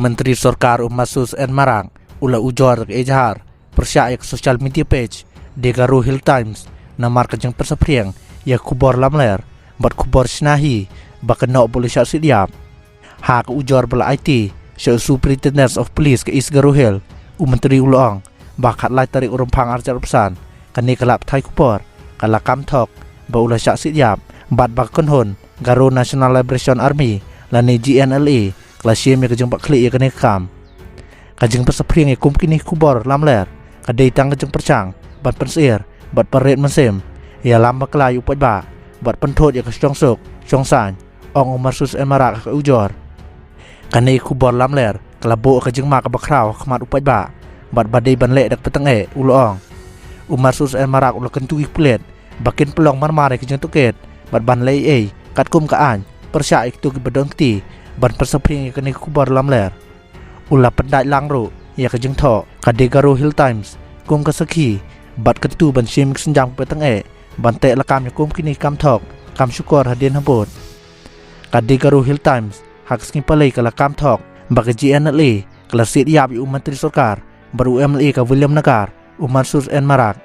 Menteri Sorkar Masus en Marang ula ujor ke ejhar persya ke social media page de Garo Hill Times namar kajang persapriang ya kubor lamler bat kubor sinahi bakana boleh syak sidiap hak ujor bela IT Syed Superintendent of Police ke East Garo Hill Menteri ulang bakat lai tarik urumpang arjar pesan kani kelap thai kubor kala kamthok ba ula syak sidiap bat bakon hon Garo National Liberation Army lani GNLA kelasiem ya kajang pak klik ya kani kam kajang persapriang ya kumkini kubor lamler kadai tang kajang percang bat pensir bat paret mensem ya lamba kelai upat ba bat pentot ya kesyong sok syong san ong Masus en Marak ke ujor kani kubor lamler kelabo kajang mak bakraw kemat upat ba bat badai banlek dak petenge ulong Masus en Marak ula kentui pelet bakin pelong marmare kajang tuket bat banlei kat kum kaan persya iktu ke bedong ti ban persapring kani kubor lamler ula pendai langro ya kajang tho kadai Garo Hill Times kum kasaki bat ketu ban sim senjang petenge ban te lakam ya kum kini kam thok kam syukur hadien habot kadai Garo Hill Times hak skin palai kala kam thok bagi GNLA kala sit yap Menteri Sorkar baru MLA ka William Nagar Masus en Marak